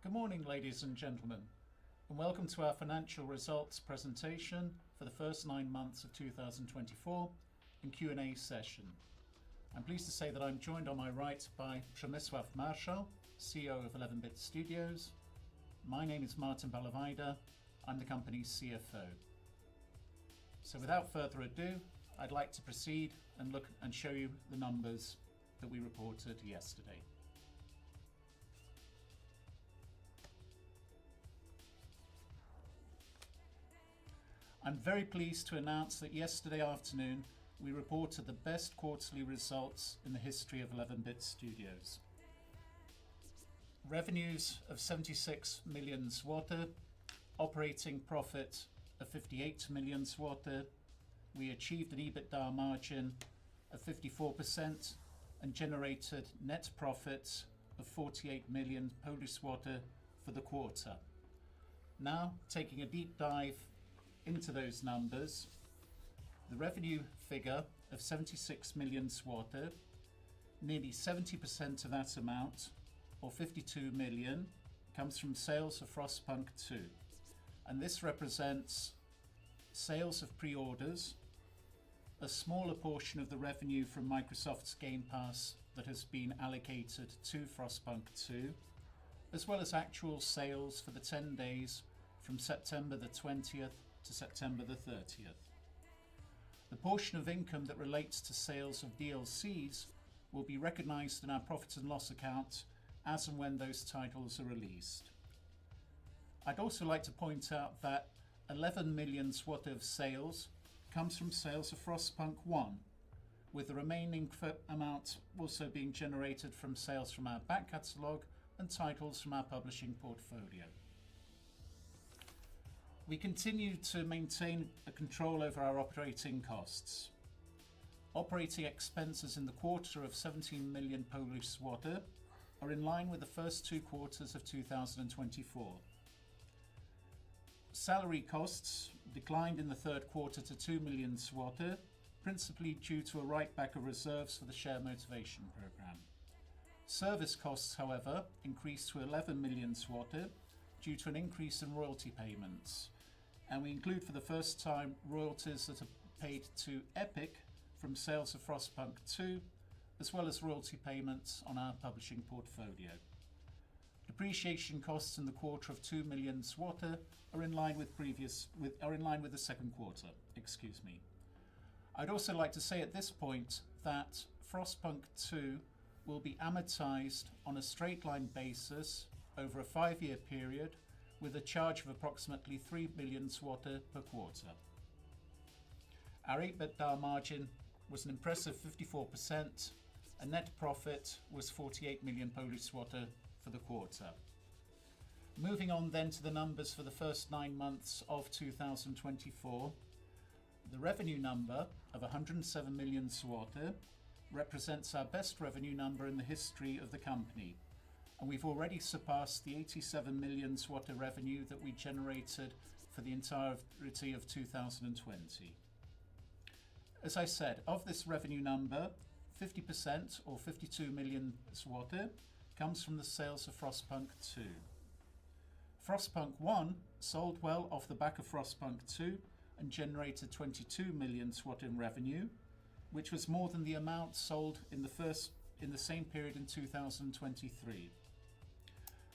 Good morning, ladies and gentlemen, and welcome to our financial results presentation for the first 9 months of 2024 and Q&A session. I'm pleased to say that I'm joined on my right by Przemysław Marszał, CEO of 11-Bit Studios. My name is Martin Balawajda. I'm the company's CFO. So without further ado, I'd like to proceed and look and show you the numbers that we reported yesterday. I'm very pleased to announce that yesterday afternoon we reported the best quarterly results in the history of 11-Bit Studios. Revenues of 76 million zloty, operating profit of 58 million zloty. We achieved an EBITDA margin of 54% and generated net profits of 48 million Polish zloty for the quarter. Now, taking a deep dive into those numbers, the revenue figure of 76 million zloty, nearly 70% of that amount, or 52 million, comes from sales of Frostpunk 2. And this represents sales of pre-orders, a smaller portion of the revenue from Microsoft's Game Pass that has been allocated to Frostpunk 2, as well as actual sales for the 10 days from September the 20th to September the 30th. The portion of income that relates to sales of DLCs will be recognised in our profit and loss account as and when those titles are released. I'd also like to point out that 11 million worth of sales comes from sales of Frostpunk 1, with the remaining amount also being generated from sales from our back catalogue and titles from our publishing portfolio. We continue to maintain a control over our operating costs. Operating expenses in the quarter of 17 million Polish zloty are in line with the first 2 quarters of 2024. Salary costs declined in the third quarter to 2 million zloty, principally due to a write-back of reserves for the share motivation programme. Service costs, however, increased to 11 million zloty due to an increase in royalty payments, and we include for the first time royalties that are paid to Epic from sales of Frostpunk 2, as well as royalty payments on our publishing portfolio. Depreciation costs in the quarter of 2 million zloty are in line with the second quarter. I'd also like to say at this point that Frostpunk 2 will be amortized on a straight line basis over a 5-year period, with a charge of approximately 3 million zloty per quarter. Our EBITDA margin was an impressive 54%, and net profit was 48 million Polish zloty for the quarter. Moving on then to the numbers for the first 9 months of 2024, the revenue number of 107 million zloty represents our best revenue number in the history of the company, and we've already surpassed the 87 million zloty revenue that we generated for the entirety of 2020. As I said, of this revenue number, 50% or 52 million zloty comes from the sales of Frostpunk 2. Frostpunk 1 sold well off the back of Frostpunk 2 and generated 22 million zloty in revenue, which was more than the amount sold in the same period in 2023.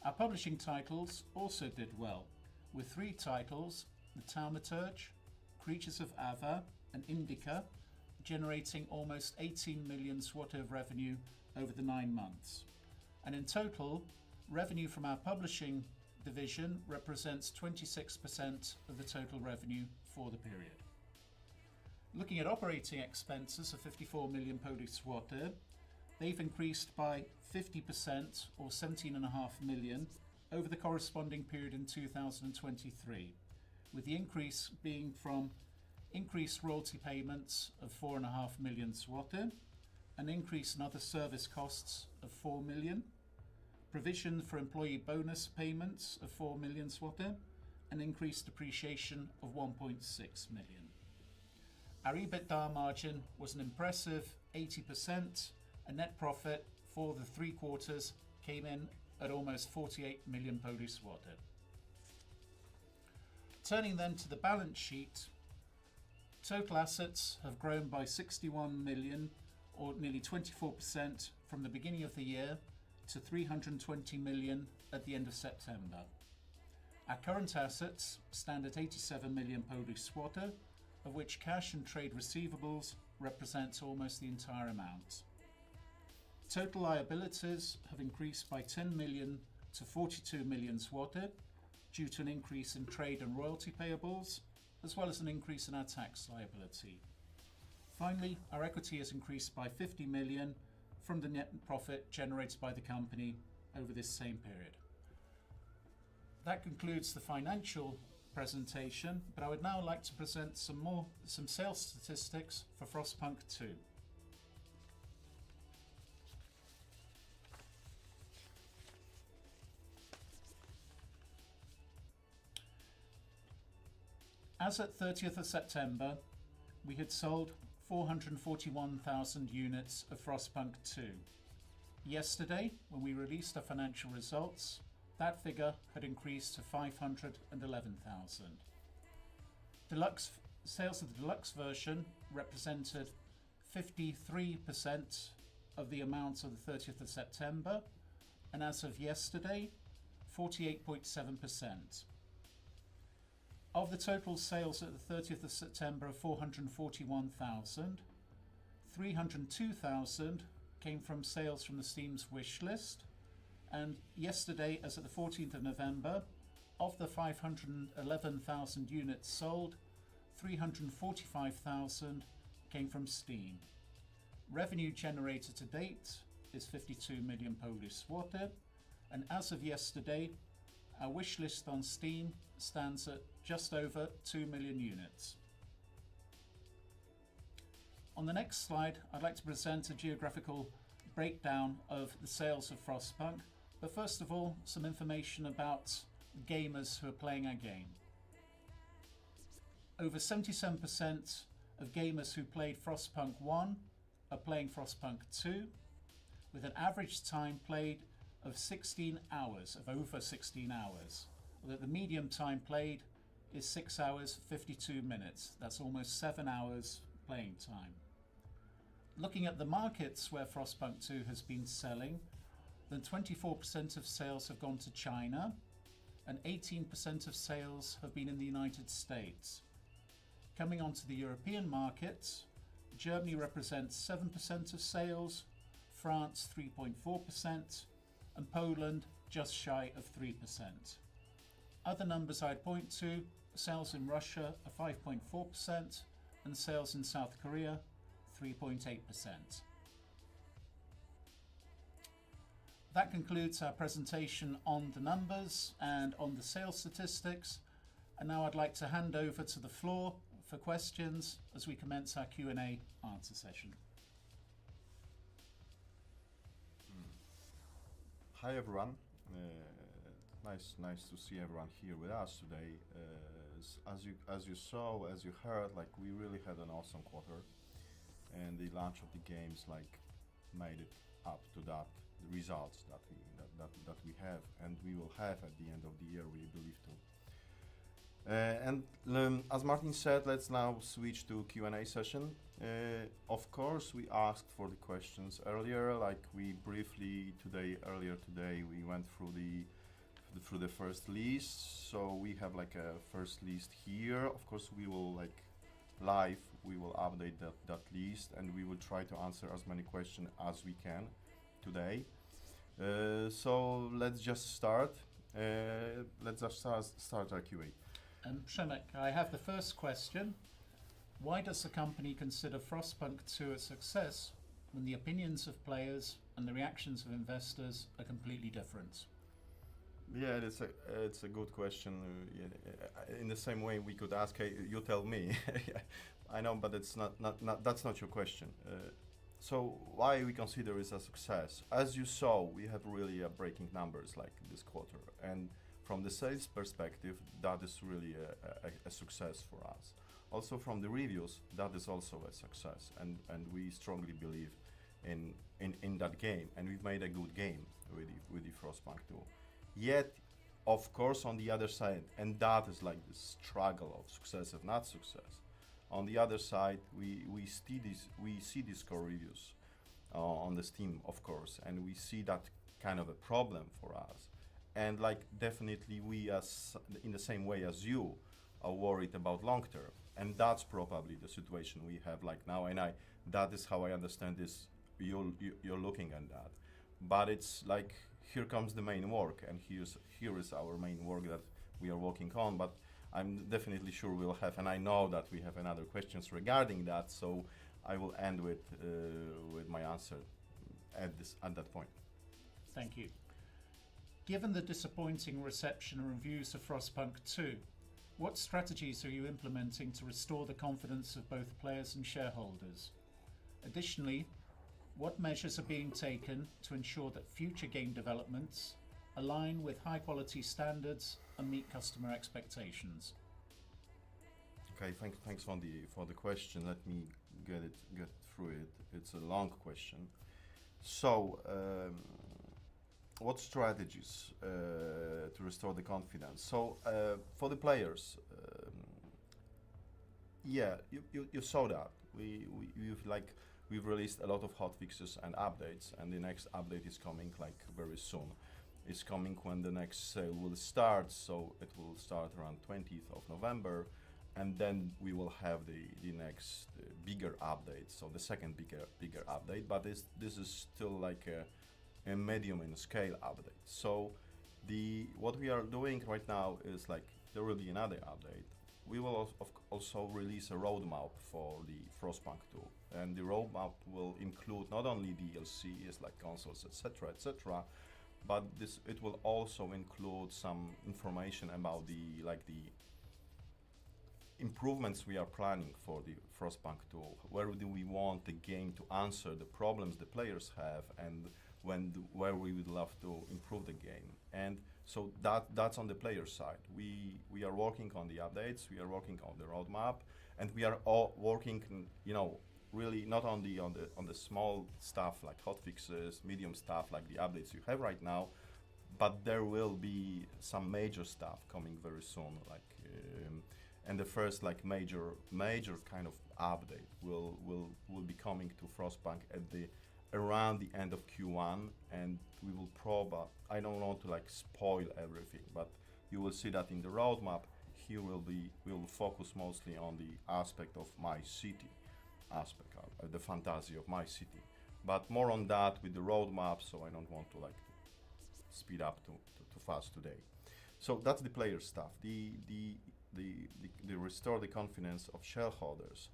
Our publishing titles also did well, with 3 titles, The Taumaturge, Creatures of Ava, and Indica, generating almost 18 million zloty of revenue over the 9 months. And in total, revenue from our publishing division represents 26% of the total revenue for the period. Looking at operating expenses of 54 million Polish zloty, they've increased by 50% or 17.5 million over the corresponding period in 2023, with the increase being from increased royalty payments of 4.5 million zloty, an increase in other service costs of 4 million, provision for employee bonus payments of 4 million zloty, and increased depreciation of 1.6 million. Our EBITDA margin was an impressive 80%, and net profit for the 3 quarters came in at almost 48 million Polish zloty. Turning then to the balance sheet, total assets have grown by 61 million, or nearly 24% from the beginning of the year, to 320 million at the end of September. Our current assets stand at 87 million Polish zloty, of which cash and trade receivables represent almost the entire amount. Total liabilities have increased by 10 million to 42 million zloty due to an increase in trade and royalty payables, as well as an increase in our tax liability. Finally, our equity has increased by 50 million from the net profit generated by the company over this same period. That concludes the financial presentation, but I would now like to present some sales statistics for Frostpunk 2. As at 30th of September, we had sold 441,000 units of Frostpunk 2. Yesterday, when we released our financial results, that figure had increased to 511,000. Sales of the deluxe version represented 53% of the amount of the 30th of September, and as of yesterday, 48.7%. Of the total sales at the 30th of September of 441,000, 302,000 came from sales from the Steam's wish list, and yesterday, as at the 14th of November, of the 511,000 units sold, 345,000 came from Steam. Revenue generated to date is 52 million Polish zloty, and as of yesterday, our wish list on Steam stands at just over 2 million units. On the next slide, I'd like to present a geographical breakdown of the sales of Frostpunk, but first of all, some information about gamers who are playing our game. Over 77% of gamers who played Frostpunk 1 are playing Frostpunk 2, with an average time played of 16 hours, of over 16 hours. Although the medium time played is 6 hours 52 minutes. That's almost 7 hours playing time. Looking at the markets where Frostpunk 2 has been selling, then 24% of sales have gone to China and 18% of sales have been in the United States. Coming on to the European markets, Germany represents 7% of sales, France 3.4%, and Poland just shy of 3%. Other numbers I'd point to: sales in Russia are 5.4% and sales in South Korea 3.8%. That concludes our presentation on the numbers and on the sales statistics, and now I'd like to hand over to the floor for questions as we commence our Q&A answer session. Hi everyone, nice to see everyone here with us today. As you saw, as you heard, like we really had an awesome quarter, and the launch of the games like made it up to that the results that we have and we will have at the end of the year, we believe too. As Martin said, let's now switch to Q&A session. Of course, we asked for the questions earlier, like we briefly earlier today, we went through the first list. So we have like a first list here. Of course, we will we will update that list and we will try to answer as many questions as we can today. So let's just start. Start our QA. Przemek, I have the first question. Why does the company consider Frostpunk 2 a success when the opinions of players and the reactions of investors are completely different? Yeah, it's a good question. In the same way we could ask, hey, you tell me. I know, but it's that's not your question. So why we consider it a success? As you saw, we have really breaking numbers like this quarter, and from the sales perspective, that is really a success for us. Also from the reviews, that is also a success, and we strongly believe in in that game, and we've made a good game with the Frostpunk 2. Yet, of course, on the other side, and that is like the struggle of success if not success. On the other side, we see these score reviews on the Steam, of course, and we see that kind of a problem for us. And like definitely we, as in the same way as you, are worried about long term, and that's probably the situation we have like now. And that is how I understand this. You're looking at that, but it's like here comes the main work, and here is our main work that we are working on. But I'm definitely sure we'll have, and I know that we have another questions regarding that. So I will end with my answer at that point. Thank you. Given the disappointing reception and reviews of Frostpunk 2, what strategies are you implementing to restore the confidence of both players and shareholders? Additionally, what measures are being taken to ensure that future game developments align with high quality standards and meet customer expectations? Okay, thanks for the question. Let me get through it. It's a long question. So, what strategies to restore the confidence? So, for the players, yeah, you saw that we've released a lot of hotfixes and updates, and the next update is coming like very soon. It's coming when the next sale will start, so it will start around 20th of November, and then we will have the next bigger update, so the second bigger update, but this is still like a medium in scale update. So what we are doing right now is like there will be another update. We will also release a roadmap for the Frostpunk 2, and the roadmap will include not only DLCs like consoles, etc., but it will also include some information about the improvements we are planning for the Frostpunk 2. Where do we want the game to answer the problems the players have, and where we would love to improve the game. And so that's on the player side. We are working on the updates, we are working on the roadmap, and we are all working, really not only on the small stuff like hotfixes, medium stuff like the updates you have right now, but there will be some major stuff coming very soon, and the first like major kind of update will be coming to Frostpunk around the end of Q1, and we will I don't want to like spoil everything, but you will see that in the roadmap. Here we will focus mostly on the aspect of my city, the fantasy of my city, but more on that with the roadmap. So I don't want to like speed up too fast today. So that's the player stuff. The restore the confidence of shareholders.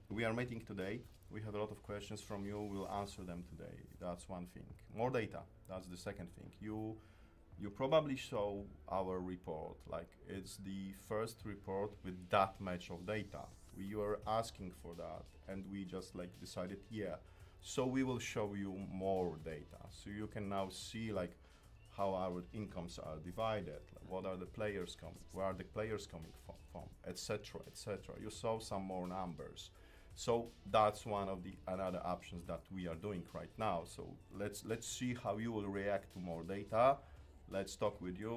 We are meeting today. We have a lot of questions from you. We'll answer them today. That's one thing. More data. That's the second thing. You probably saw our report. Like it's the first report with that much of data. We were asking for that, and we just like decided, yeah. So we will show you more data, so you can now see like how our incomes are divided. Like, what are the players coming? Where are the players coming from? Etc. Etc. You saw some more numbers. So that's one of the another options that we are doing right now. So let's see how you will react to more data. Let's talk with you.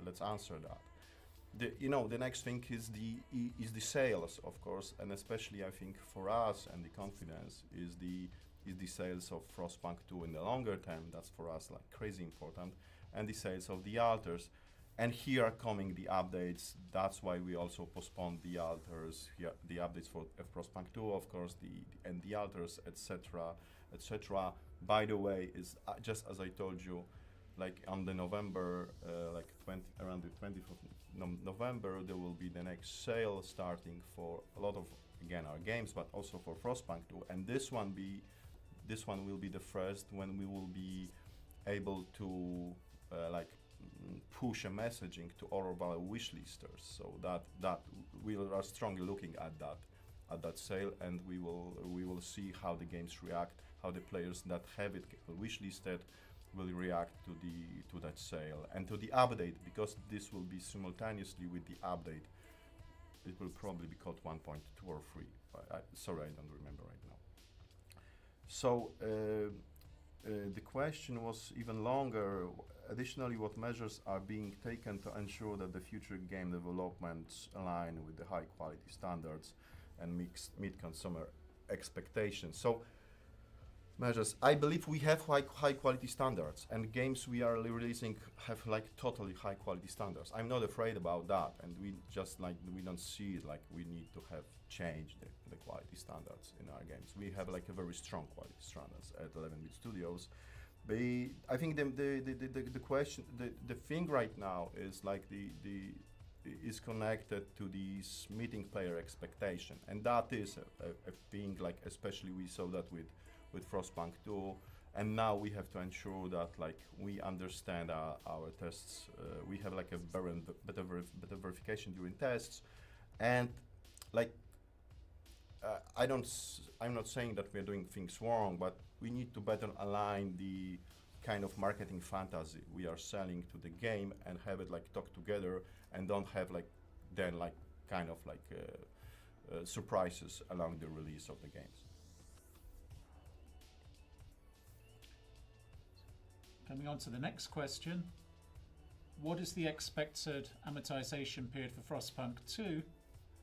Let's answer that. The next thing is the sales, of course, and especially I think for us and the confidence is the sales of Frostpunk 2 in the longer term. That's for us like crazy important, and the sales of the alters. And here are coming the updates. That's why we also postponed the alters. Here, the updates for Frostpunk 2, of course, the alters, etc., etc. By the way, is just as I told you, like on the November, around the 20th of November, there will be the next sale starting for a lot of again our games, but also for Frostpunk 2. And this one will be the first when we will be able to push a messaging to all of our wishlisters, so that we are strongly looking at that sale, and we will see how the games react, how the players that have it wishlisted will react to that sale and to the update, because this will be simultaneously with the update. It will probably be called 1.2 or 3. Sorry, I don't remember right now. So the question was even longer. Additionally, what measures are being taken to ensure that the future game developments align with the high quality standards and meet consumer expectations? So measures. I believe we have high quality standards, and games we are releasing have like totally high quality standards. I'm not afraid about that, and we just like we don't see it like we need to have changed the quality standards in our games. We have like a very strong quality standards at 11-bit studios. I think the question, the thing right now is like the is connected to these meeting player expectation, and that is a thing like especially we saw that with Frostpunk 2, and now we have to ensure that like we understand our tests. We have like a better verification during tests, and like I'm not saying that we're doing things wrong, but we need to better align the kind of marketing fantasy we are selling to the game and have it like talk together, and don't have like then like kind of like surprises along the release of the games. Coming on to the next question. What is the expected amortization period for Frostpunk 2,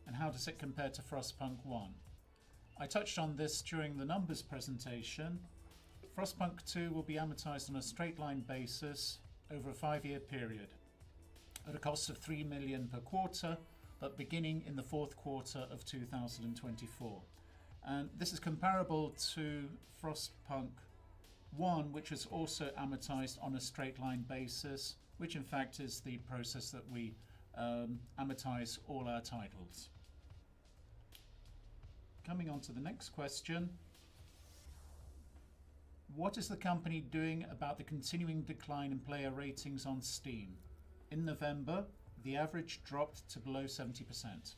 and how does it compare to Frostpunk 1? I touched on this during the numbers presentation. Frostpunk 2 will be amortized on a straight line basis over a 5-year period at a cost of 3 million per quarter, but beginning in the fourth quarter of 2024. And this is comparable to Frostpunk 1, which is also amortized on a straight line basis, which in fact is the process that we amortize all our titles. Coming on to the next question. What is the company doing about the continuing decline in player ratings on Steam? In November, the average dropped to below 70%.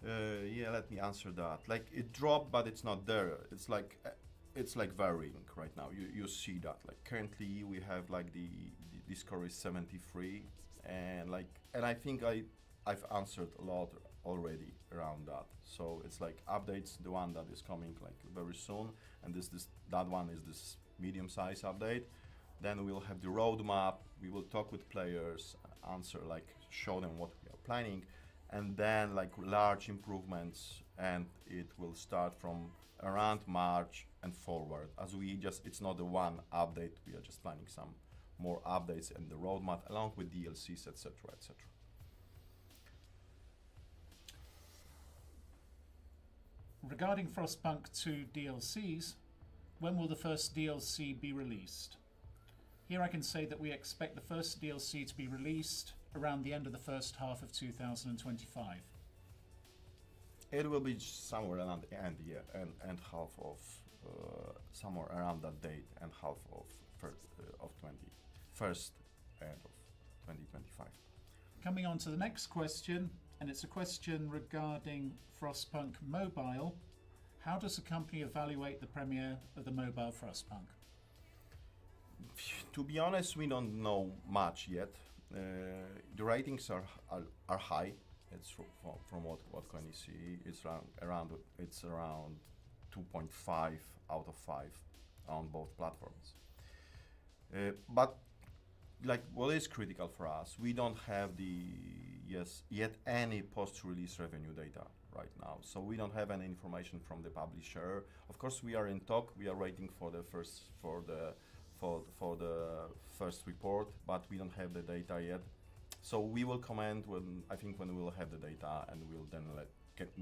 Yeah, let me answer that. Like it dropped, but it's not there. It's like varying right now. You see that like currently we have like the score is 73, and I think I've answered a lot already around that. So it's like updates, the one that is coming like very soon, and that one is this medium size update. Then we'll have the roadmap. We will talk with players, answer like show them what we are planning, and then like large improvements, and it will start from around March and forward. As it's not the one update. We are just planning some more updates in the roadmap along with DLCs, etc., etc. Regarding Frostpunk 2 DLCs, when will the first DLC be released? Here I can say that we expect the first DLC to be released around the end of the first half of 2025. It will be somewhere around the end, yeah, and half of somewhere around that date, and half of first end of 2025. Coming on to the next question, and it's a question regarding Frostpunk Mobile. How does the company evaluate the premiere of the mobile Frostpunk? To be honest, we don't know much yet. The ratings are high. It's from what can you see? It's around 2.5 out of 5 on both platforms. But like what is critical for us, we don't have yet any post-release revenue data right now. So we don't have any information from the publisher. Of course, we are in talk. We are waiting for the first report, but we don't have the data yet. So we will comment when we will have the data, and we'll then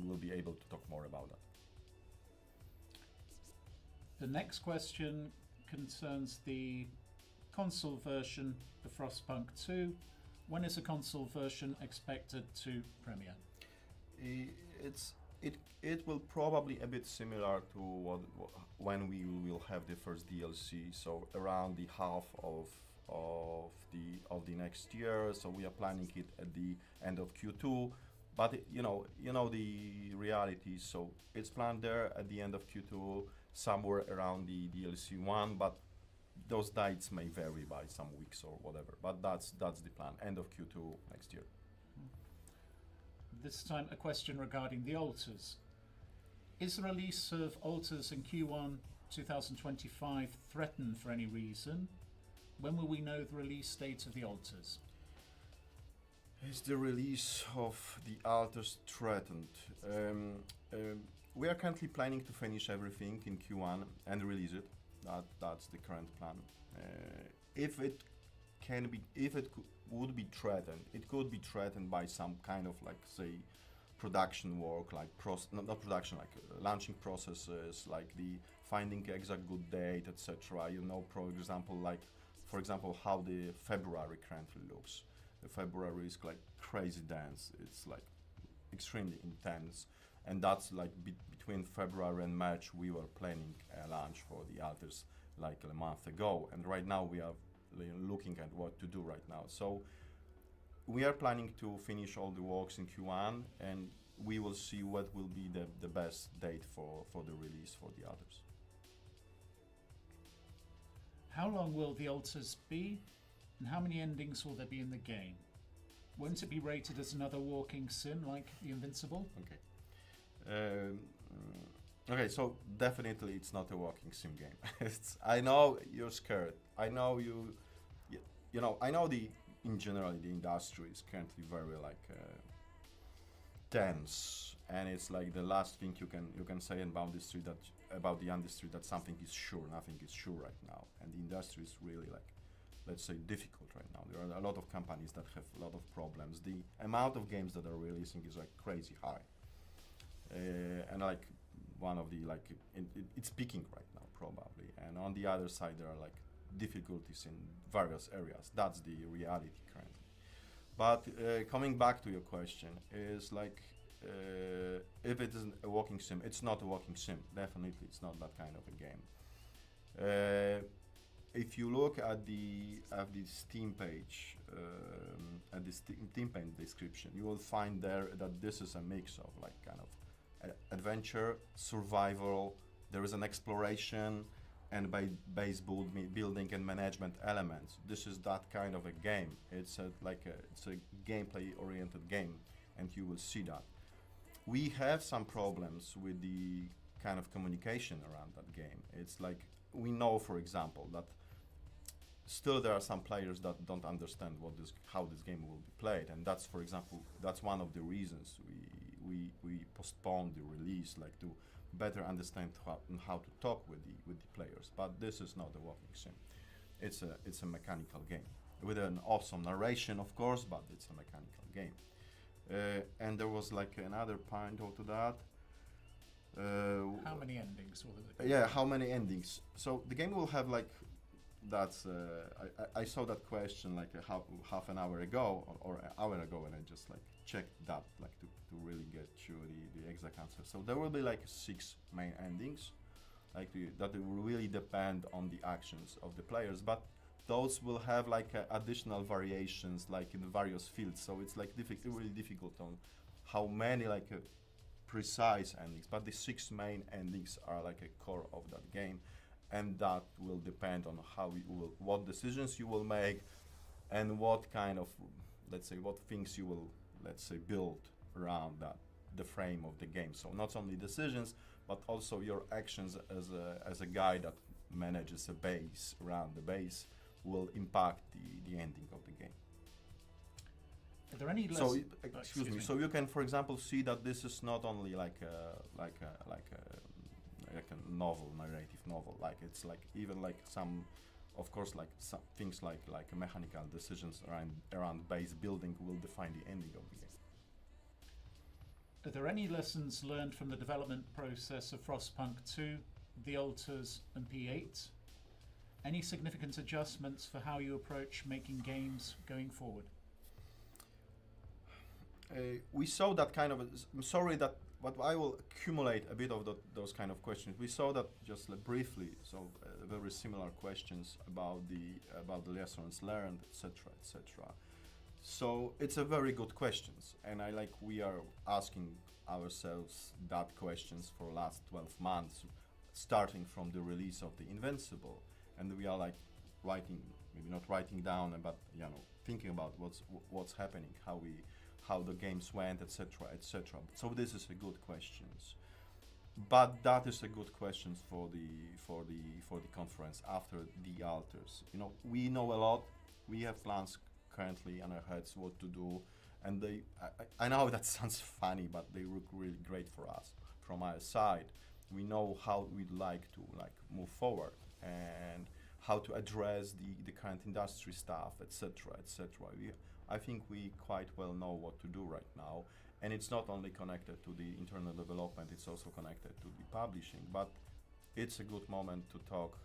we'll be able to talk more about that. The next question concerns the console version of Frostpunk 2. When is the console version expected to premiere? It will probably a bit similar to when we will have the first DLC. So around the half of the next year. So we are planning it at the end of Q2. But you know the reality. So it's planned there at the end of Q2, somewhere around the DLC 1. But those dates may vary by some weeks or whatever. But that's the plan. End of Q2 next year. This time a question regarding the alters. Is the release of Alters in Q1 2025 threatened for any reason? When will we know the release date of the Alters? Is the release of the Alters threatened? We are currently planning to finish everything in Q1 and release it. That's the current plan. If it would be threatened, it could be threatened by some kind of like, say, production work, like not production, like launching processes, like the finding exact good date, etc. You know, for example, how the February currently looks. The February is like crazy dense. It's like extremely intense, and that's like between February and March we were planning a launch for the Alters like a month ago, and right now we are looking at what to do right now. So we are planning to finish all the works in Q1, and we will see what will be the best date for the release for the Alters. How long will the Alters be, and how many endings will there be in the game? Won't it be rated as another walking sim like the Invincible? Okay, so definitely it's not a walking sim game. I know you're scared. I know you know. I know in general the industry is currently very like tense, and it's like the last thing you can say about the industry that something is sure. Nothing is sure right now, and the industry is really like, let's say, difficult right now. There are a lot of companies that have a lot of problems. The amount of games that are releasing is like crazy high, and like one of the like it's peaking right now probably. And on the other side, there are like difficulties in various areas. That's the reality currently. But coming back to your question, is like if it isn't a walking sim, it's not a walking sim. Definitely, it's not that kind of a game. If you look at the Steam page, at the Steam page description, you will find there that this is a mix of like kind of adventure, survival. There is an exploration, and by base building and management elements. This is that kind of a game. It's a gameplay-oriented game, and you will see that. We have some problems with the kind of communication around that game. It's like we know, for example, that still there are some players that don't understand how this game will be played, and that's, for example, that's one of the reasons we postponed the release, like to better understand how to talk with the players. But this is not a walking sim. It's a mechanical game with an awesome narration, of course, but it's a mechanical game. And there was like another point to that. How many endings will there be? Yeah, how many endings? So the game will have like that's I saw that question like half an hour ago or an hour ago, and I just like checked that like to really get you the exact answer. So there will be like 6 main endings, like that will really depend on the actions of the players, but those will have like additional variations like in various fields. So it's like really difficult on how many like precise endings, but the 6 main endings are like a core of that game, and that will depend on what decisions you will make, and what kind of, let's say, what things you will, let's say, build around the frame of the game. So not only decisions, but also your actions as a guy that manages a base around the base will impact the ending of the game. Are there any So excuse me. So you can, for example, see that this is not only like a novel, narrative novel. Like it's like even like some, of course, like some things like mechanical decisions around base building will define the ending of the game. Are there any lessons learned from the development process of Frostpunk 2, The Alters, and P8? Any significant adjustments for how you approach making games going forward? We saw that kind of. I'm sorry that, but I will accumulate a bit of those kind of questions. We saw that just briefly. So very similar questions about the lessons learned, etc., etc. So it's a very good questions, and we are asking ourselves that questions for last 12 months, starting from the release of the Invincible, and we are like writing, maybe not writing down, but thinking about what's happening, how the games went, etc., etc. So this is a good questions. But that is a good question for the conference after the alters. You know, we know a lot. We have plans currently on our heads what to do, and I know that sounds funny, but they look really great for us from our side. We know how we'd like to move forward and how to address the current industry stuff, etc., etc. I think we quite well know what to do right now, and it's not only connected to the internal development; it's also connected to the publishing. But it's a good moment to talk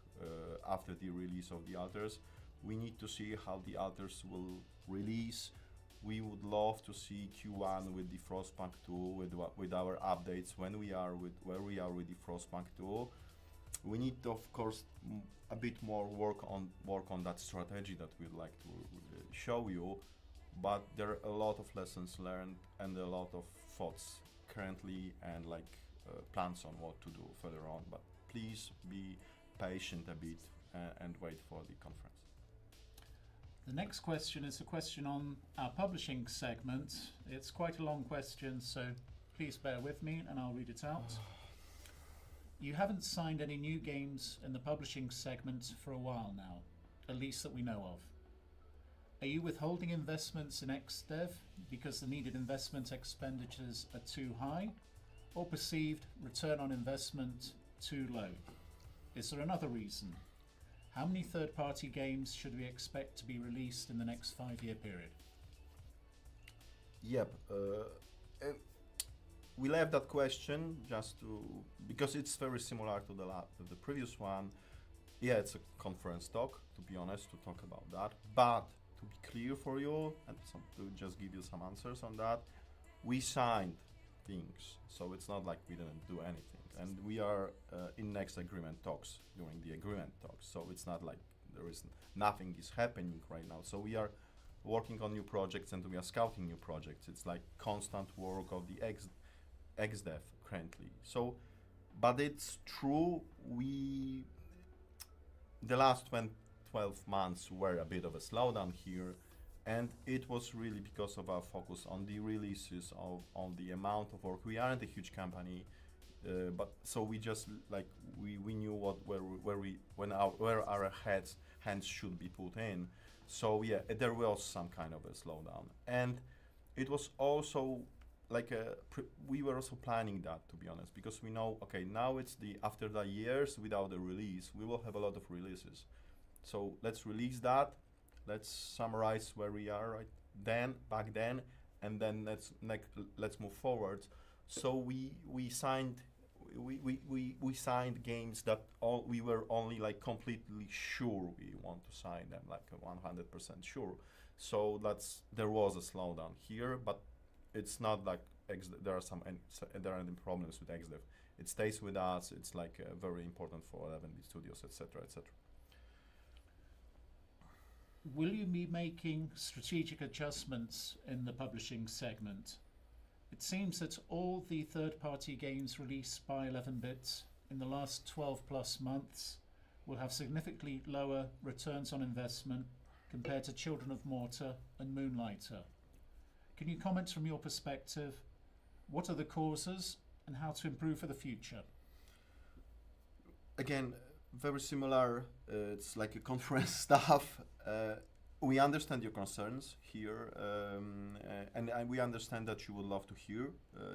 after the release of the alters. We need to see how the alters will release. We would love to see Q1 with the Frostpunk 2, with our updates when we are with where we are with the Frostpunk 2. We need to, of course, a bit more work on that strategy that we'd like to show you. But there are a lot of lessons learned and a lot of thoughts currently and plans on what to do further on. But please be patient a bit and wait for the conference. The next question is a question on our publishing segment. It's quite a long question, so please bear with me and I'll read it out. You haven't signed any new games in the publishing segment for a while now, at least that we know of. Are you withholding investments in XDev because the needed investment expenditures are too high, or perceived return on investment too low? Is there another reason? How many third-party games should we expect to be released in the next 5-year period? Yep. We left that question because it's very similar to the previous one. Yeah, it's a conference talk, to be honest, to talk about that. But to be clear for you and to just give you some answers on that, we signed things, so it's not like we didn't do anything. And we are in next agreement talks, during the agreement talks, so it's not like nothing is happening right now. So we are working on new projects and we are scouting new projects. It's like constant work of the XDev currently. So, but it's true, the last 12 months were a bit of a slowdown here, and it was really because of our focus on the releases on the amount of work. We aren't a huge company, but so we just we knew where our hands should be put in. So yeah, there was some kind of a slowdown, and it was also we were also planning that, to be honest, because we know, okay, now it's after the years without a release, we will have a lot of releases. So let's release that. Let's summarize where we are back then, and then let's move forward. So we signed games that we were only completely sure we want to sign them, 100% sure. So there was a slowdown here, but it's not like there are any problems with XDev. It stays with us. It's very important for 11B Studios, etc., etc. Will you be making strategic adjustments in the publishing segment? It seems that all the third-party games released by 11-bit in the last 12 plus months will have significantly lower returns on investment compared to Children of Mortar and Moonlighter. Can you comment from your perspective? What are the causes and how to improve for the future? Again, very similar. It's like a conference stuff. We understand your concerns here, and we understand that you would love to hear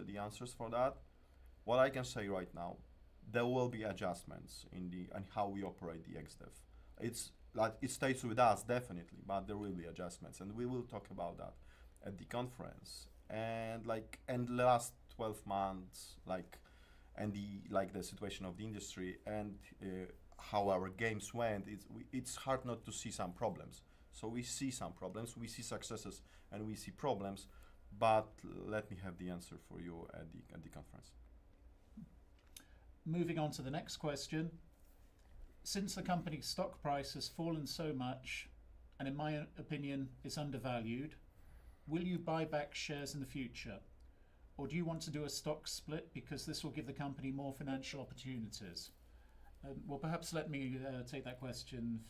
the answers for that. What I can say right now, there will be adjustments in how we operate the XDev. It stays with us definitely, but there will be adjustments, and we will talk about that at the conference. And the last 12 months, and the situation of the industry and how our games went, it's hard not to see some problems. So we see some problems, we see successes, and we see problems. But let me have the answer for you at the conference. Moving on to the next question. Since the company's stock price has fallen so much, and in my opinion is undervalued, will you buy back shares in the future? Or do you want to do a stock split because this will give the company more financial opportunities? Well, perhaps let me take that question.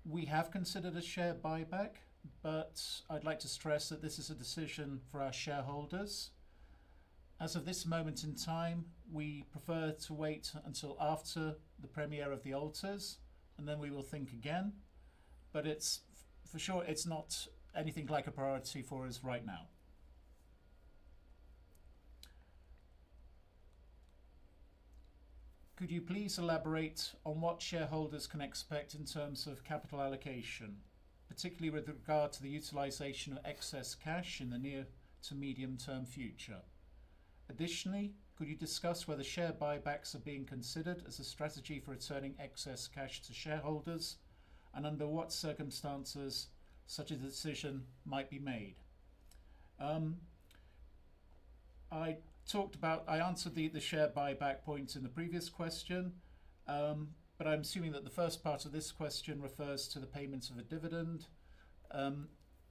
We have considered a share buyback, but I'd like to stress that this is a decision for our shareholders. As of this moment in time, we prefer to wait until after the premiere of the Altars, and then we will think again. But it's for sure it's not anything like a priority for us right now. Could you please elaborate on what shareholders can expect in terms of capital allocation, particularly with regard to the utilisation of excess cash in the near to medium term future? Additionally, could you discuss whether share buybacks are being considered as a strategy for returning excess cash to shareholders, and under what circumstances such a decision might be made? I answered the share buyback point in the previous question, but I'm assuming that the first part of this question refers to the payment of a dividend.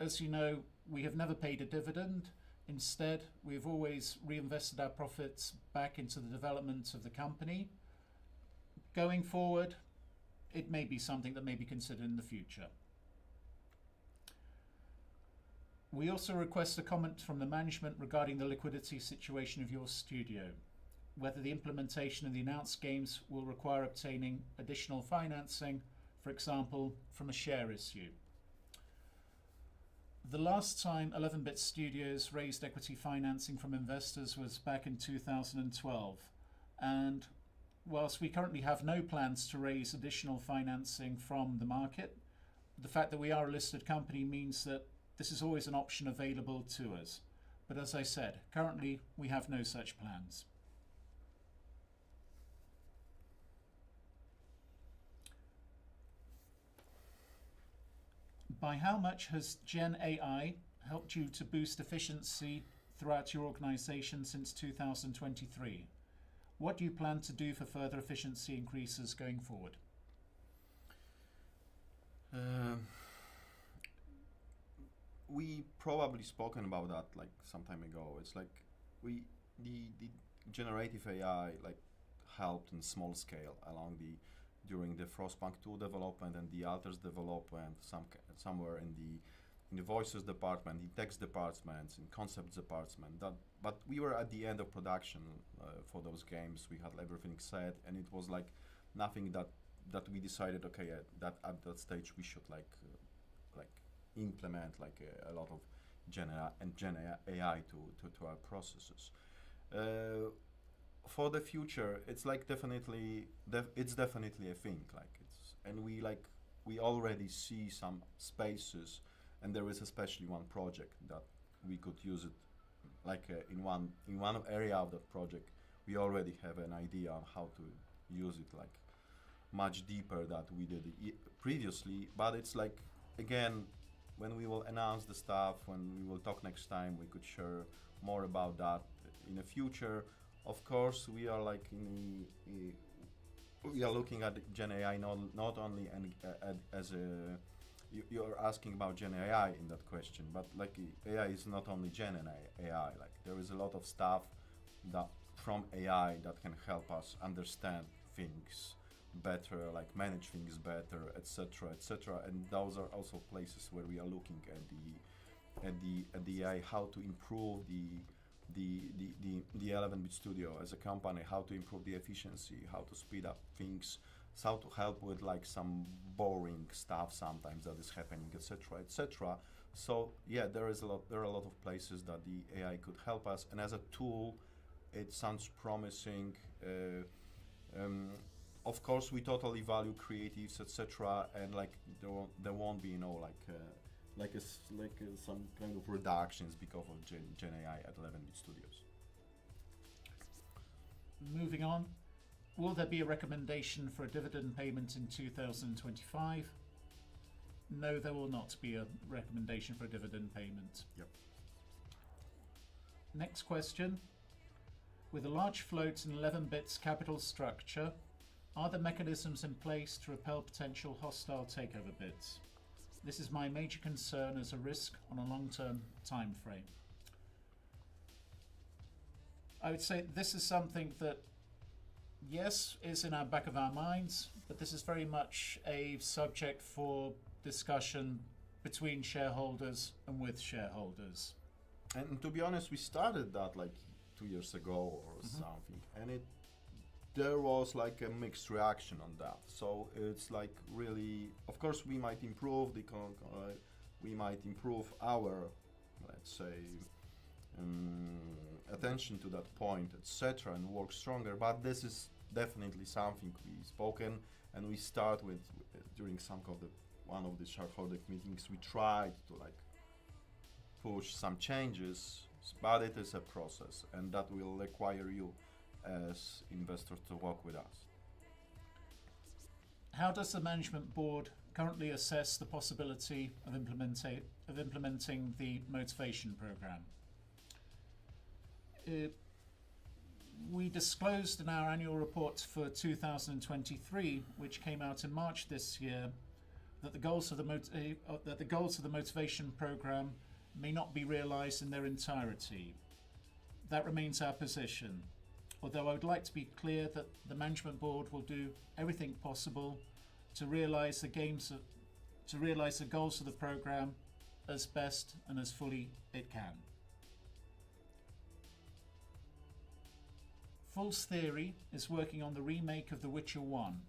As you know, we have never paid a dividend. Instead, we've always reinvested our profits back into the development of the company. Going forward, it may be something that may be considered in the future. We also request a comment from the management regarding the liquidity situation of your studio, whether the implementation of the announced games will require obtaining additional financing, for example, from a share issue. The last time 11-Bit Studios raised equity financing from investors was back in 2012, and whilst we currently have no plans to raise additional financing from the market, the fact that we are a listed company means that this is always an option available to us. But as I said, currently we have no such plans. By how much has Gen AI helped you to boost efficiency throughout your organization since 2023? What do you plan to do for further efficiency increases going forward? We probably spoken about that like some time ago. It's like the generative AI like helped in small scale during the Frostpunk 2 development and the Alters development, somewhere in the voices department, the text departments, in concepts department. But we were at the end of production for those games. We had everything set, and it was like nothing that we decided. Okay, that at that stage we should like implement like a lot of Gen AI to our processes. For the future, it's like it's definitely a thing. We already see some spaces, and there is especially one project that we could use it in one area of that project. We already have an idea on how to use it like much deeper than we did previously. But it's like, again, when we will announce the stuff, when we will talk next time, we could share more about that in the future. Of course, we are like we are looking at Gen AI not only as a you're asking about Gen AI in that question, but like AI is not only Gen AI. Like there is a lot of stuff that from AI that can help us understand things better, like manage things better, etc., etc. And those are also places where we are looking at the AI, how to improve the 11-Bit Studio as a company, how to improve the efficiency, how to speed up things, how to help with like some boring stuff sometimes that is happening, etc., etc. So yeah, there are a lot of places that the AI could help us, and as a tool, it sounds promising. Of course, we totally value creatives, etc., and like there won't be some kind of reductions because of Gen AI at 11-Bit Studios. Moving on, will there be a recommendation for a dividend payment in 2025? No, there will not be a recommendation for a dividend payment. Yep. Next question. With a large float and 11-bits capital structure, are the mechanisms in place to repel potential hostile takeover bids? This is my major concern as a risk on a long-term time frame. I would say this is something that, yes, is in our back of our minds, but this is very much a subject for discussion between shareholders and with shareholders. And to be honest, we started that like 2 years ago or something, and there was like a mixed reaction on that. So it's like really, of course, we might improve we might improve our, let's say, attention to that point, etc., and work stronger. But this is definitely something we spoken, and we start with during one of the shareholder meetings. We tried to like push some changes, but it is a process, and that will require you as investors to work with us. How does the management board currently assess the possibility of implementing the motivation program? We disclosed in our annual report for 2023, which came out in March this year, that the goals of the motivation program may not be realised in their entirety. That remains our position. Although I would like to be clear that the management board will do everything possible to realise the goals of the program as best and as fully it can. Fool's Theory is working on the remake of The Witcher 1.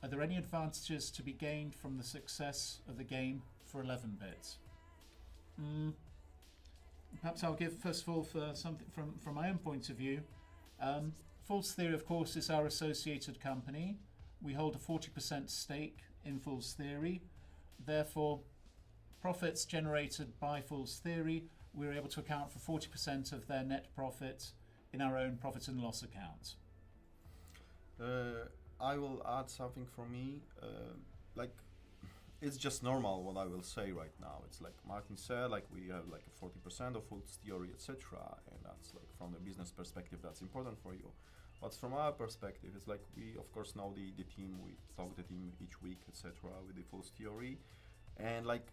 Are there any advantages to be gained from the success of the game for 11-bit? Perhaps I'll give first of all for something from my own point of view. Fool's Theory, of course, is our associated company. We hold a 40% stake in Fool's Theory. Therefore, profits generated by Fool's Theory, we're able to account for 40% of their net profit in our own profit and loss account. I will add something from me. Like, it's just normal what I will say right now. It's like Martin said, like we have like a 40% of Fool's Theory, etc. And that's like from the business perspective, that's important for you. But from our perspective, it's like we of course know the team. We talk to the team each week, etc. with the Fool's Theory, and like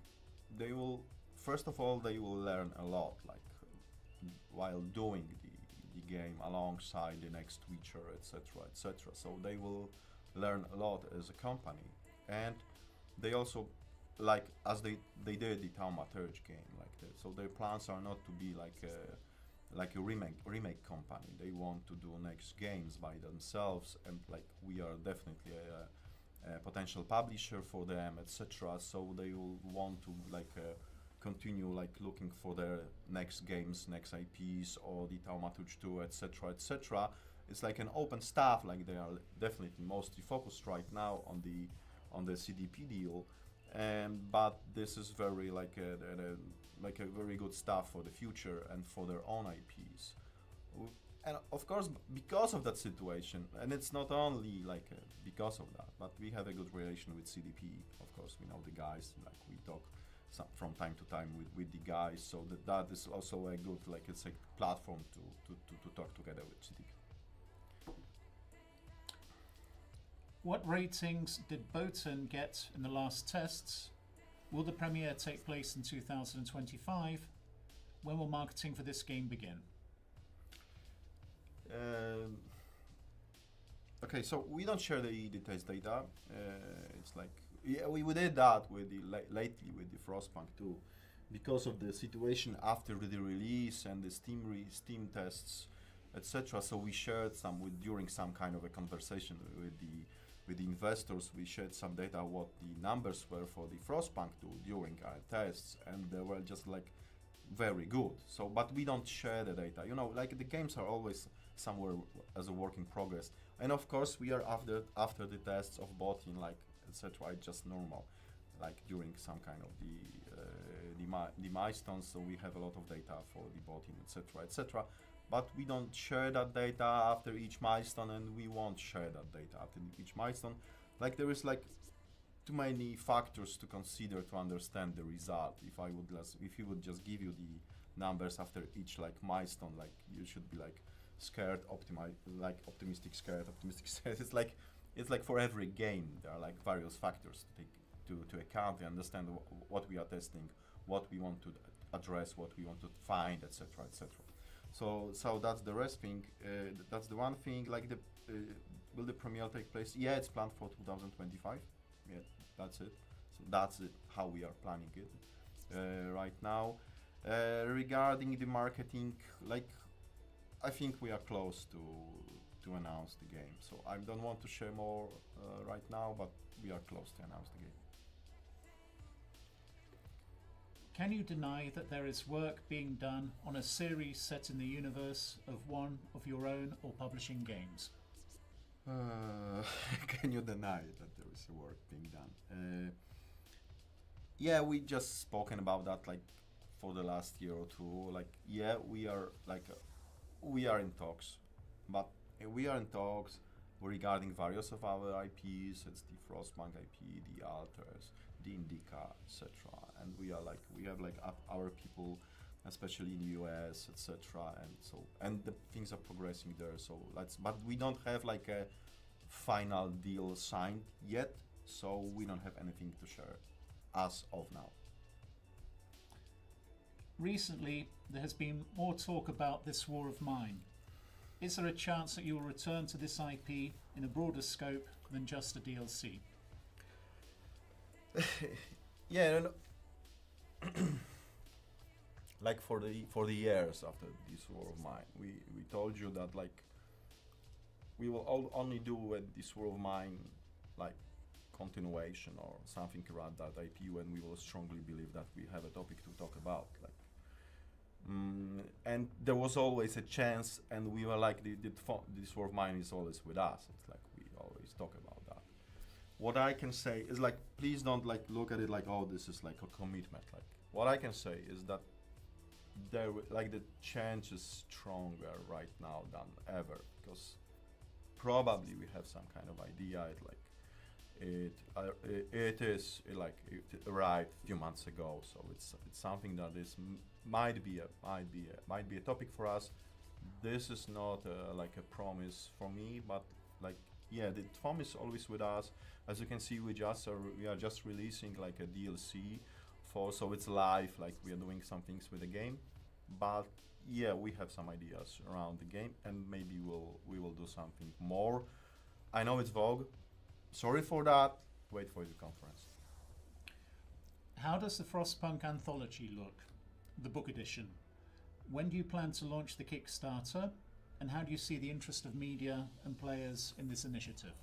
they will first of all they will learn a lot, like while doing the game alongside the next Witcher, etc., etc. So they will learn a lot as a company, and they also, like as they did the Thaumaturge game, like that. So their plans are not to be like a remake company. They want to do next games by themselves, and like we are definitely a potential publisher for them, etc. So they will want to like continue like looking for their next games, next IPs, or the Thaumaturge 2, etc., etc. It's like an open stuff. Like they are definitely mostly focused right now on the CDP deal, but this is very like a very good stuff for the future and for their own IPs. And of course, because of that situation, and it's not only like because of that, but we have a good relation with CDP. Of course, we know the guys. Like we talk from time to time with the guys, so that is also a good, like it's a platform to talk together with CDP. What ratings did Botan get in the last tests? Will the premiere take place in 2025? When will marketing for this game begin? Okay, so we don't share the test data. It's like we did that with lately with the Frostpunk 2, because of the situation after the release and the Steam tests, etc. So we shared during some kind of a conversation with the investors. We shared some data what the numbers were for the Frostpunk 2 during our tests, and they were just like very good. So, but we don't share the data. You know, like the games are always somewhere as a work in progress. And of course, we are after the tests of botting, like etc. It's just normal, like during some kind of the milestones. So we have a lot of data for the botting, etc., etc. But we don't share that data after each milestone, and we won't share that data after each milestone. Like there is like too many factors to consider to understand the result. If he would just give you the numbers after each like milestone, like you should be like scared, optimistic, scared, optimistic, scared. It's like for every game there are like various factors to take to account and understand what we are testing, what we want to address, what we want to find, etc., etc. So that's the rest thing. That's the one thing. Like will the premiere take place? Yeah, it's planned for 2025. Yeah, that's it. So that's it. How we are planning it right now. Regarding the marketing, like I think we are close to announce the game. So I don't want to share more right now, but we are close to announce the game. Can you deny that there is work being done on a series set in the universe of one of your own or publishing games? Can you deny that there is work being done? Yeah, we just spoken about that like for the last year or two. Like, yeah, we are in talks, but we are in talks regarding various of our IPs. It's the Frostpunk IP, the Alters, the Indica, etc. And we have our people, especially in the US, etc. And the things are progressing there. But we don't have like a final deal signed yet, so we don't have anything to share as of now. Recently, there has been more talk about This War of Mine. Is there a chance that you will return to this IP in a broader scope than just a DLC? Yeah, like for the years after This War of Mine, we told you that like we will only do with This War of Mine like continuation or something around that IP when we will strongly believe that we have a topic to talk about. Like, and there was always a chance, and we were like, This War of Mine is always with us. It's like we always talk about that. What I can say is like, please don't like look at it like, oh, this is like a commitment. Like, what I can say is that the chance is stronger right now than ever, because probably we have some kind of idea. It arrived a few months ago, so it's something that might be a topic for us. This is not like a promise for me, but like, yeah, the FOM is always with us. As you can see, we are just releasing like a DLC so it's live, like we are doing some things with the game. But yeah, we have some ideas around the game, and maybe we will do something more. I know it's Vogue. Sorry for that. Wait for the conference. How does the Frostpunk anthology look, the book edition? When do you plan to launch the Kickstarter? And how do you see the interest of media and players in this initiative?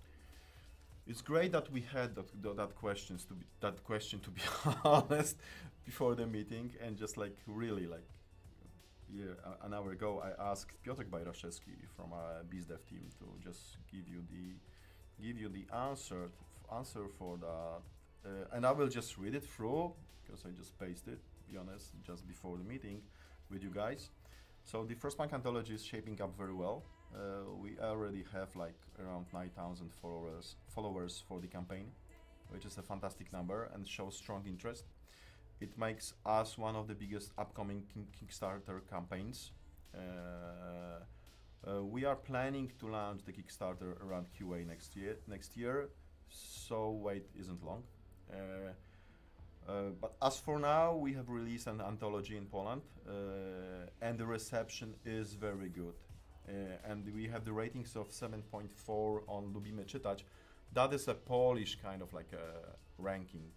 It's great that we had that question to be honest before the meeting, and just like really like an hour ago I asked Piotr Bajraszewski from our BizDev team to just give you the answer for that, and I will just read it through because I just pasted it, to be honest, just before the meeting with you guys. So the Frostpunk anthology is shaping up very well. We already have like around 9,000 followers for the campaign, which is a fantastic number and shows strong interest. It makes us one of the biggest upcoming Kickstarter campaigns. We are planning to launch the Kickstarter around QA next year, so wait isn't long. But as for now, we have released an anthology in Poland, and the reception is very good. And we have the ratings of 7.4 on Lubimy Czytać. That is a Polish kind of like a ranking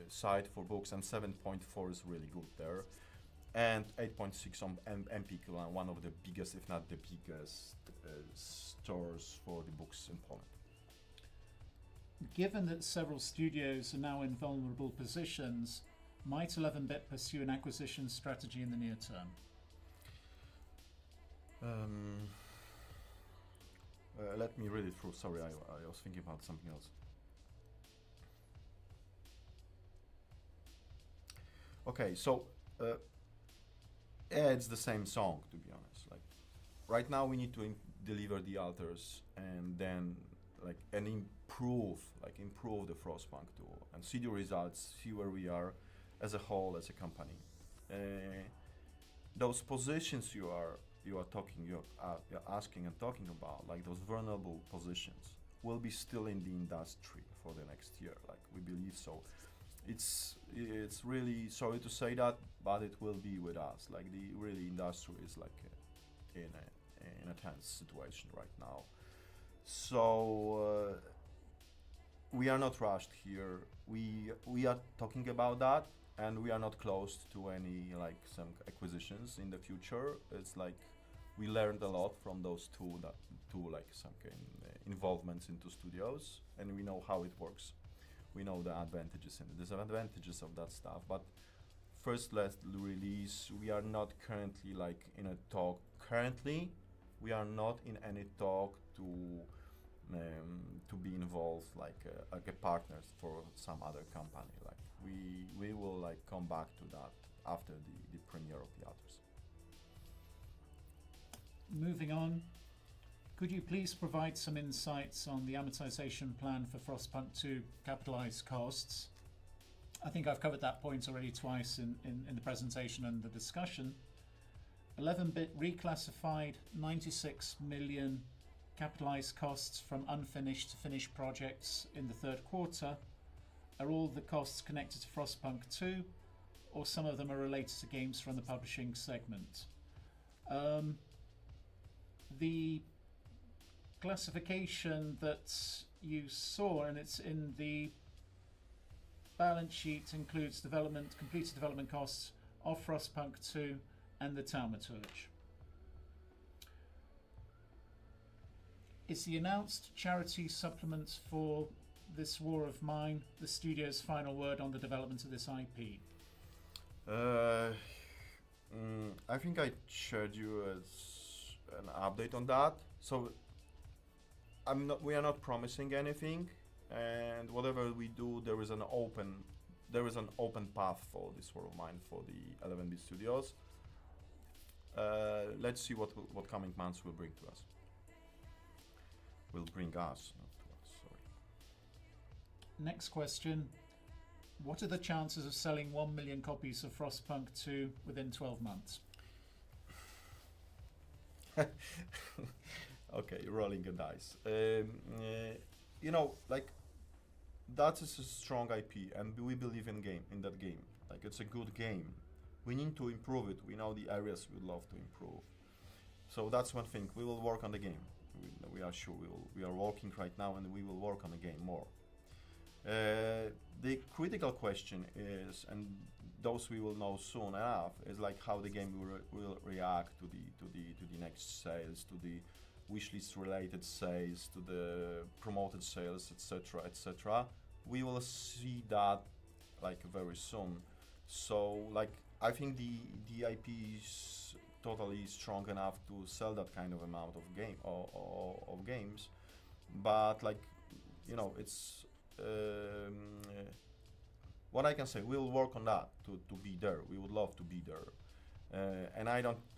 site for books, and 7.4 is really good there. And 8.6 on Empik, one of the biggest, if not the biggest, stores for the books in Poland. Given that several studios are now in vulnerable positions, might 11-bit pursue an acquisition strategy in the near term? Let me read it through. Sorry, I was thinking about something else. Okay, so yeah, it's the same song, to be honest. Like right now, we need to deliver the alters, and then improve the Frostpunk tool, and see the results, see where we are as a whole, as a company. Those positions you're asking and talking about, like those vulnerable positions, will be still in the industry for the next year. Like we believe so. It's really sorry to say that, but it will be with us. Like the really industry is like in a tense situation right now. So we are not rushed here. We are talking about that, and we are not close to any some acquisitions in the future. It's like we learned a lot from those two like some kind involvements into studios, and we know how it works. We know the advantages and the disadvantages of that stuff. But first, let's release. We are not currently like in a talk. Currently, we are not in any talk to be involved like a partners for some other company. Like we will like come back to that after the premiere of the others. Moving on, could you please provide some insights on the amortization plan for Frostpunk 2 capitalized costs? I think I've covered that point already twice in the presentation and the discussion. 11-bit reclassified 96 million capitalized costs from unfinished to finished projects in the third quarter. Are all the costs connected to Frostpunk 2, or some of them are related to games from the publishing segment? The classification that you saw, and it's in the balance sheet, includes completed development costs of Frostpunk 2 and the Taumaturge. Is the announced charity supplement for This War of Mine the studio's final word on the development of this IP? I think I shared you as an update on that. So we are not promising anything, and whatever we do, there is an open path for This War of Mine for the 11-bit studios. Let's see what coming months will bring to us. Will bring us, not to us. Sorry. Next question. What are the chances of selling 1 million copies of Frostpunk 2 within 12 months? Okay, rolling a dice. Like that is a strong IP, and we believe in that game. Like it's a good game. We need to improve it. We know the areas we'd love to improve. So that's one thing. We will work on the game. We are sure we are working right now, and we will work on the game more. The critical question is, and those we will know soon enough, is like how the game will react to the next sales, to the wishlist related sales, to the promoted sales, etc., etc. We will see that like very soon. So like I think the IP is totally strong enough to sell that kind of amount of games, but like it's what I can say. We'll work on that to be there. We would love to be there. And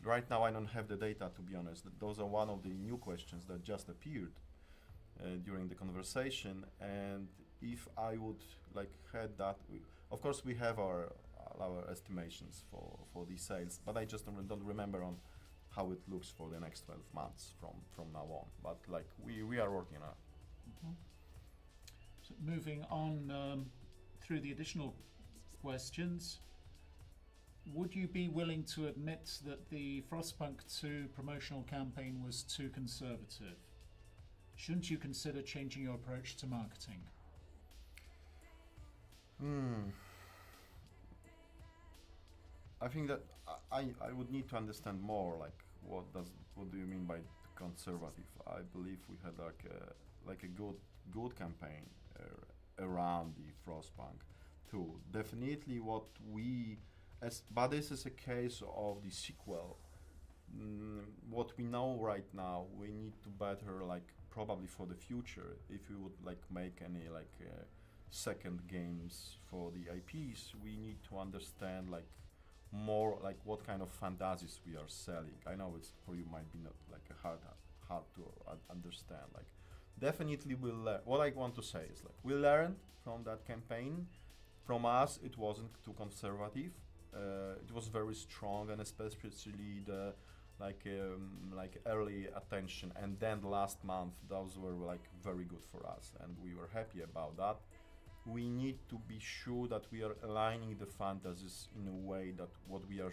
right now I don't have the data, to be honest. Those are one of the new questions that just appeared during the conversation. And if I would like had that, of course we have our estimations for these sales, but I just don't remember on how it looks for the next 12 months from now on. But like we are working on it. Mm-hmm. So moving on through the additional questions. Would you be willing to admit that the Frostpunk 2 promotional campaign was too conservative? Shouldn't you consider changing your approach to marketing? I think that I would need to understand more. Like, what do you mean by conservative? I believe we had like a good campaign around the Frostpunk 2. Definitely, but this is a case of the sequel. What we know right now, we need to better, like probably for the future, if we would like make any second games for the IPs, we need to understand like more like what kind of fantasies we are selling. I know it's for you might be not like a hard to understand. Like definitely what I want to say is like we learned from that campaign. From us, it wasn't too conservative. It was very strong, and especially the like early attention, and then the last month, those were like very good for us, and we were happy about that. We need to be sure that we are aligning the fantasies in a way that what we are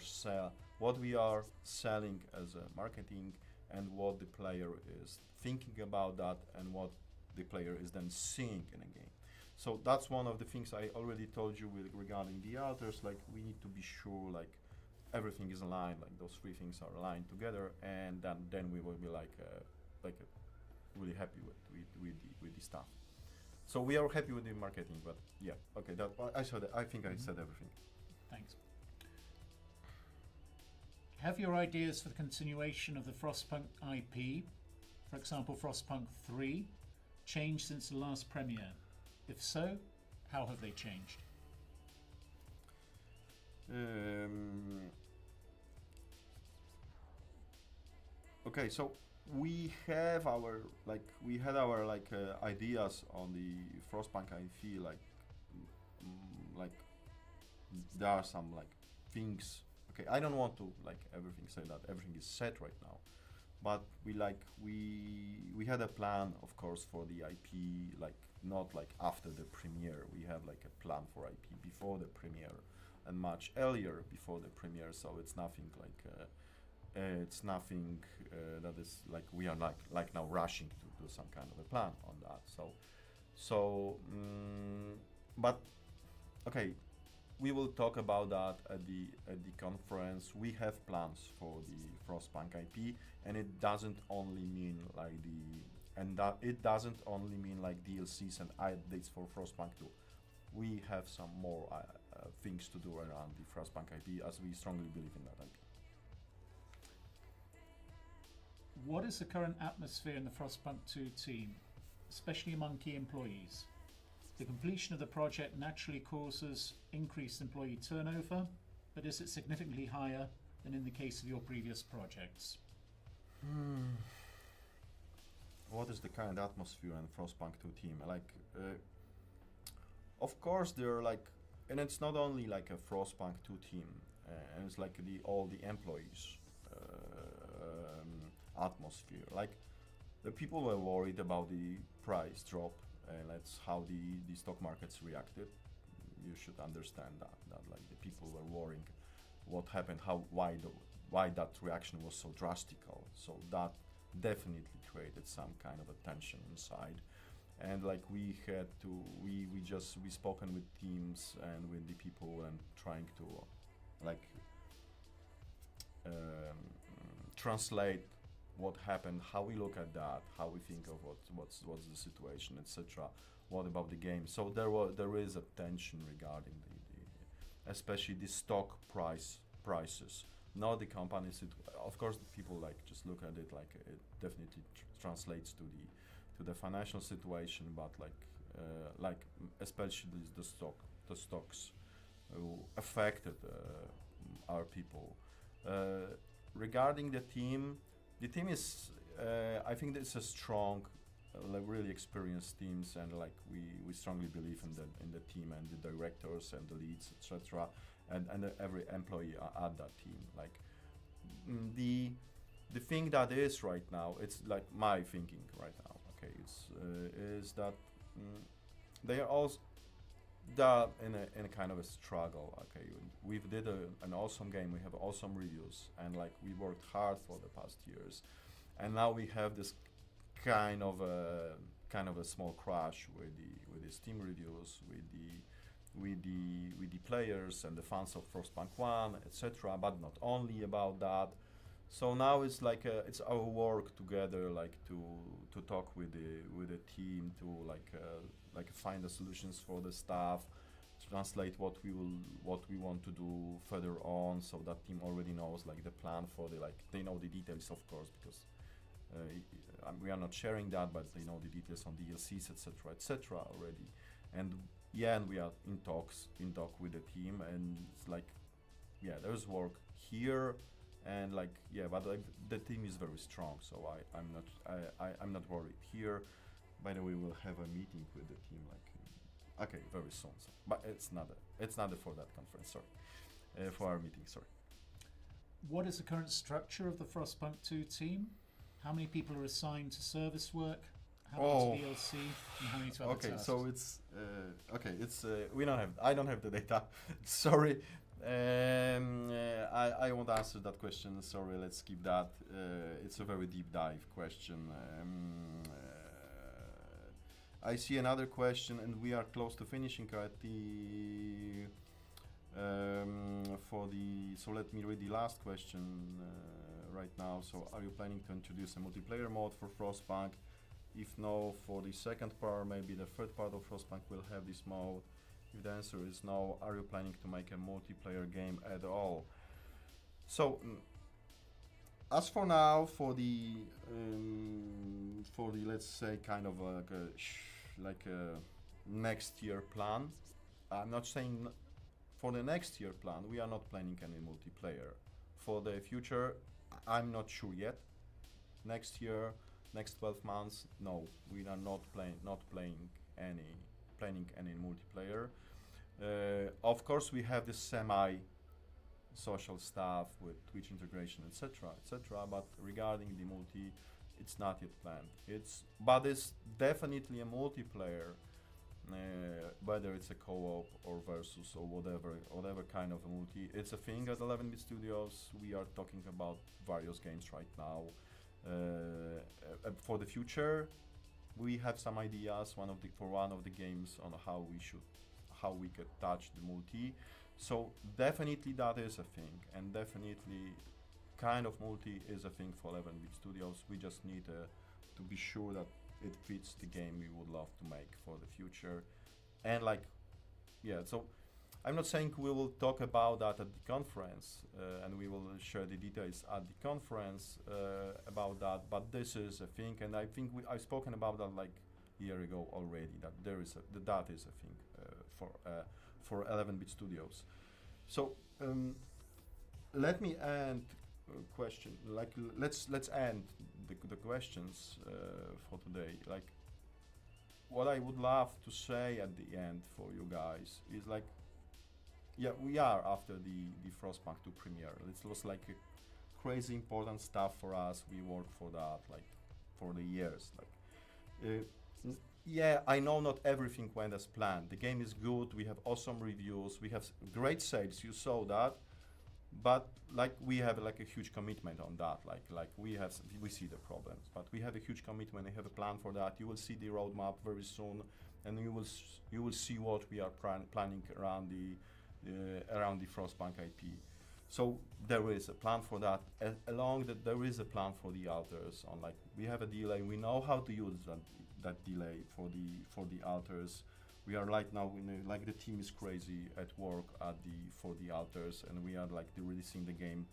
selling as a marketing, and what the player is thinking about that, and what the player is then seeing in a game. So that's one of the things I already told you regarding the others. Like we need to be sure, like everything is aligned, like those three things are aligned together, and then we will be really happy with the stuff. So we are happy with the marketing, but yeah, okay. That I said. I think I said everything. Thanks. Have your ideas for the continuation of the Frostpunk IP, for example Frostpunk 3, changed since the last premiere? If so, how have they changed? Okay, so we have our ideas on the Frostpunk. I feel like there are some things. Okay, I don't want to everything say that everything is set right now, but we had a plan, of course, for the IP, not after the premiere. We have a plan for IP before the premiere and much earlier before the premiere. So it's nothing that is we are now rushing to do some kind of a plan on that. But okay, we will talk about that at the conference. We have plans for the Frostpunk IP, and it doesn't only mean it doesn't only mean DLCs and updates for Frostpunk 2. We have some more things to do around the Frostpunk IP, as we strongly believe in that IP. What is the current atmosphere in the Frostpunk 2 team, especially among key employees? The completion of the project naturally causes increased employee turnover, but is it significantly higher than in the case of your previous projects? What is the current atmosphere in Frostpunk 2 team? Of course, there are and it's not only a Frostpunk 2 team, and it's all the employees atmosphere. The people were worried about the price drop, and that's how the stock markets reacted. You should understand that the people were worrying what happened, why that reaction was so drastic. So that definitely created some kind of a tension inside, and we had to we spoken with teams and with the people and trying to translate what happened, how we look at that, how we think of what's the situation, etc. What about the game? So there is a tension regarding the especially the stock prices, not the companies. Of course, the people just look at it it definitely translates to the financial situation, but especially the stocks affected our people. Regarding the team is I think it's a strong, really experienced teams, and we strongly believe in the team and the directors and the leads, etc. and every employee at that team. The thing that is right now, it's my thinking right now. Okay, it's is that they are also in a kind of a struggle. Okay, we did an awesome game, we have awesome reviews, and we worked hard for the past years, and now we have this kind of a small crash with the Steam reviews, with the players and the fans of Frostpunk 1, etc. But not only about that. So now it's it's our work together, to talk with the team, to find the solutions for the staff, translate what we want to do further on, so that team already knows the plan for they know the details, of course, because we are not sharing that, but they know the details on DLCs, etc. already. And we are in talk with the team, and it's there's work here, and but the team is very strong, so I'm not worried here. By the way, we'll have a meeting with the team very soon, but it's not for that conference, sorry, for our meeting, sorry. What is the current structure of the Frostpunk 2 team? How many people are assigned to service work? How many to DLC? And how many to other tasks? So it's I don't have the data. Sorry. I won't answer that question. Sorry, let's skip that. It's a very deep dive question. I see another question, and we are close to finishing. So let me read the last question right now. So, are you planning to introduce a multiplayer mode for Frostpunk? If no, for the second part, maybe the third part of Frostpunk will have this mode. If the answer is no, are you planning to make a multiplayer game at all? So, as for now, for the let's say kind of like a next year plan, I'm not saying for the next year plan we are not planning any multiplayer. For the future, I'm not sure yet. Next year, next 12 months, no, we are not planning any multiplayer. Of course, we have this social stuff with Twitch integration, etc., etc. But regarding the multi, it's not yet planned. But it's definitely a multiplayer, whether it's a co-op or versus or whatever kind of a multi. It's a thing at 11-bit Studios. We are talking about various games right now. For the future, we have some ideas. For one of the games on how we could touch the multi. So definitely that is a thing, and definitely kind of multi is a thing for 11-bit Studios. We just need to be sure that it fits the game we would love to make for the future. And so I'm not saying we will talk about that at the conference, and we will share the details at the conference about that, but this is a thing, and I think I've spoken about that like a year ago already, that that is a thing for 11-bit Studios. So let me end question. Let's end the questions for today. Like, what I would love to say at the end for you guys is like, yeah, we are after the Frostpunk 2 premiere. It was like a crazy important stuff for us. We worked for that like for the years. Yeah, I know not everything went as planned. The game is good, we have awesome reviews, we have great sales, you saw that, but like we have like a huge commitment on that. We see the problems, but we have a huge commitment. We have a plan for that. You will see the roadmap very soon, and you will see what we are planning around the Frostpunk IP. So there is a plan for that. Along that, there is a plan for the alters. We have a delay. We know how to use that delay for the alters. We are right now the team is crazy at work for the alters, and we are releasing the game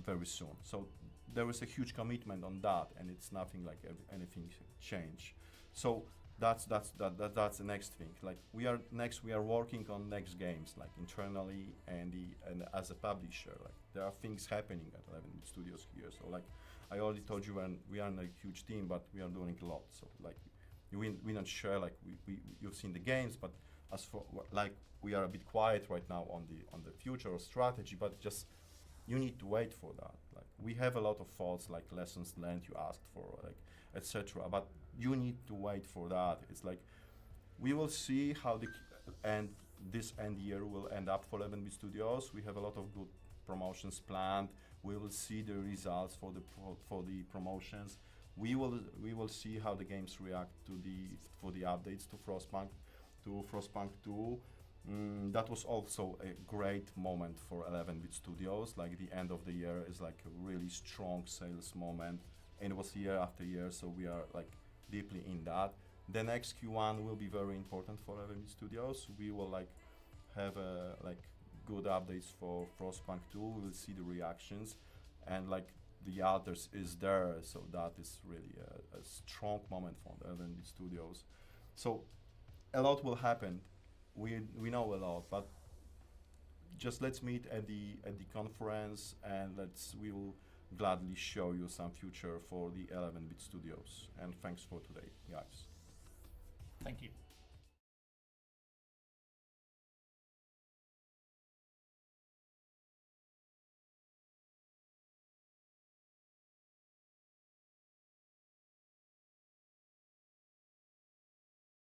very soon. So there is a huge commitment on that, and it's nothing like anything change. So that's the next thing. We are working on next games internally and as a publisher. There are things happening at 11-bit Studios here. So I already told you, we are in a huge team, but we are doing a lot. So we not share you've seen the games, but as for we are a bit quiet right now on the future or strategy, but just you need to wait for that. We have a lot of thoughts, lessons learned you asked for, etc. But you need to wait for that. It's we will see how this end year will end up for 11-bit Studios. We have a lot of good promotions planned. We will see the results for the promotions. We will see how the games react for the updates to Frostpunk 2. That was also a great moment for 11-bit Studios. The end of the year is a really strong sales moment, and it was year after year, so we are deeply in that. The next Q1 will be very important for 11-bit Studios. We will have good updates for Frostpunk 2. We will see the reactions, and the alters is there, so that is really a strong moment for 11-bit Studios. So a lot will happen. We know a lot, but just let's meet at the conference, and we will gladly show you some future for the 11-bit Studios. And thanks for today, guys.